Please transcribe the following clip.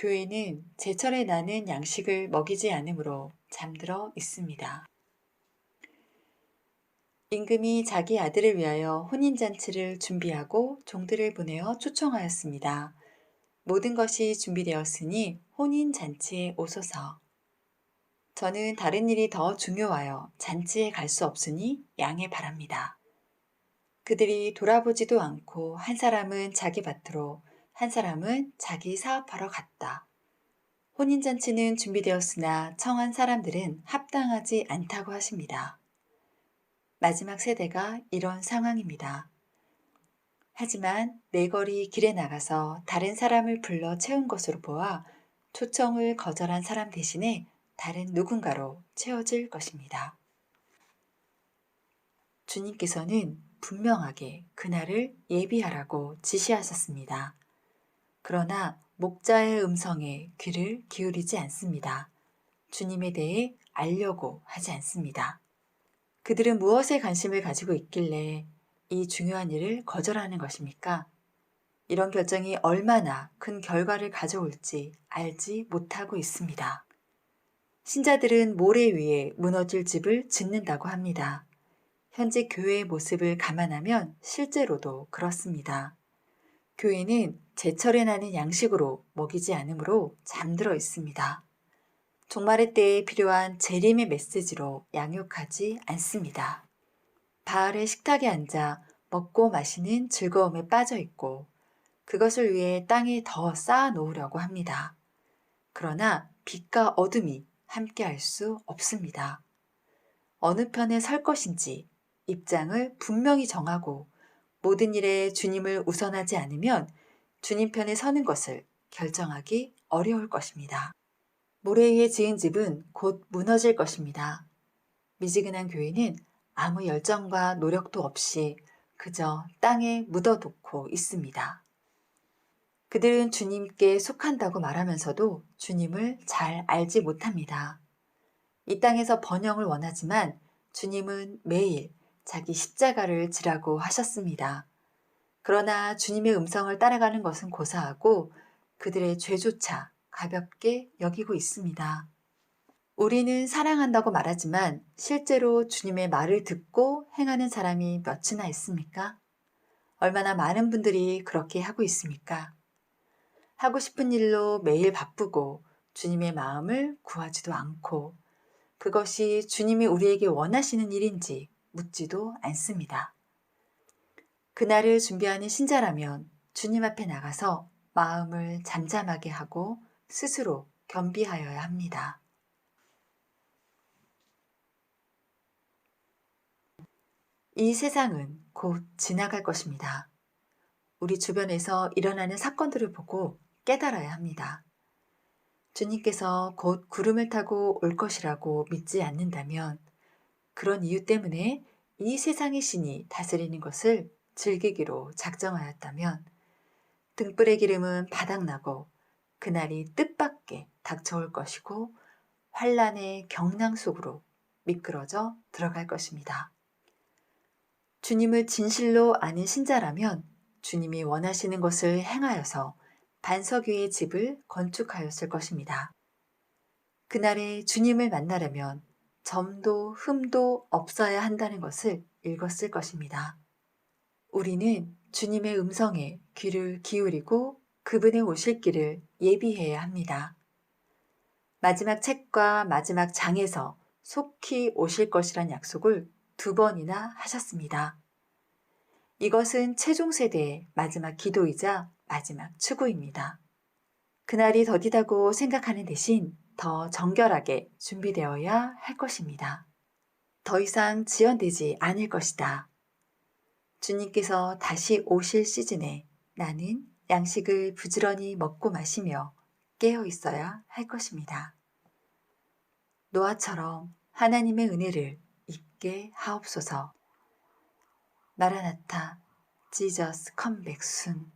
교회는 제철에 나는 양식을 먹이지 않으므로 잠들어 있습니다. 임금이 자기 아들을 위하여 혼인잔치를 준비하고 종들을 보내어 초청하였습니다. 모든 것이 준비되었으니 혼인잔치에 오소서. 저는 다른 일이 더 중요하여 잔치에 갈 수 없으니 양해 바랍니다. 그들이 돌아보지도 않고 한 사람은 자기 밭으로 한 사람은 자기 사업하러 갔다. 혼인잔치는 준비되었으나 청한 사람들은 합당하지 않다고 하십니다. 마지막 세대가 이런 상황입니다. 하지만 네걸이 길에 나가서 다른 사람을 불러 채운 것으로 보아 초청을 거절한 사람 대신에 다른 누군가로 채워질 것입니다. 주님께서는 분명하게 그날을 예비하라고 지시하셨습니다. 그러나 목자의 음성에 귀를 기울이지 않습니다. 주님에 대해 알려고 하지 않습니다. 그들은 무엇에 관심을 가지고 있길래 이 중요한 일을 거절하는 것입니까? 이런 결정이 얼마나 큰 결과를 가져올지 알지 못하고 있습니다. 신자들은 모래 위에 무너질 집을 짓는다고 합니다. 현재 교회의 모습을 감안하면 실제로도 그렇습니다. 교회는 제철에 나는 양식으로 먹이지 않으므로 잠들어 있습니다. 종말의 때에 필요한 재림의 메시지로 양육하지 않습니다. 바알의 식탁에 앉아 먹고 마시는 즐거움에 빠져 있고 그것을 위해 땅에 더 쌓아 놓으려고 합니다. 그러나 빛과 어둠이 함께 할 수 없습니다. 어느 편에 설 것인지 입장을 분명히 정하고 모든 일에 주님을 우선하지 않으면 주님 편에 서는 것을 결정하기 어려울 것입니다. 모래 위에 지은 집은 곧 무너질 것입니다. 미지근한 교회는 아무 열정과 노력도 없이 그저 땅에 묻어놓고 있습니다. 그들은 주님께 속한다고 말하면서도 주님을 잘 알지 못합니다. 이 땅에서 번영을 원하지만 주님은 매일 자기 십자가를 지라고 하셨습니다. 그러나 주님의 음성을 따라가는 것은 고사하고 그들의 죄조차 가볍게 여기고 있습니다. 우리는 사랑한다고 말하지만 실제로 주님의 말을 듣고 행하는 사람이 몇이나 있습니까? 얼마나 많은 분들이 그렇게 하고 있습니까? 하고 싶은 일로 매일 바쁘고 주님의 마음을 구하지도 않고 그것이 주님이 우리에게 원하시는 일인지 묻지도 않습니다. 그날을 준비하는 신자라면 주님 앞에 나가서 마음을 잠잠하게 하고 스스로 겸비하여야 합니다. 이 세상은 곧 지나갈 것입니다. 우리 주변에서 일어나는 사건들을 보고 깨달아야 합니다. 주님께서 곧 구름을 타고 올 것이라고 믿지 않는다면 그런 이유 때문에 이 세상의 신이 다스리는 것을 즐기기로 작정하였다면 등불의 기름은 바닥나고 그날이 뜻밖의 닥쳐올 것이고 환란의 경랑 속으로 미끄러져 들어갈 것입니다. 주님을 진실로 아는 신자라면 주님이 원하시는 것을 행하여서 반석 위의 집을 건축하였을 것입니다. 그날에 주님을 만나려면 점도 흠도 없어야 한다는 것을 읽었을 것입니다. 우리는 주님의 음성에 귀를 기울이고 그분의 오실 길을 예비해야 합니다. 마지막 책과 마지막 장에서 속히 오실 것이란 약속을 2번이나 하셨습니다. 이것은 최종 세대의 마지막 기도이자 마지막 추구입니다. 그날이 더디다고 생각하는 대신 더 정결하게 준비되어야 할 것입니다. 더 이상 지연되지 않을 것이다. 주님께서 다시 오실 시즌에 나는 양식을 부지런히 먹고 마시며 깨어 있어야 할 것입니다. 노아처럼 하나님의 은혜를 입게 하옵소서. 마라나타, Jesus come back soon.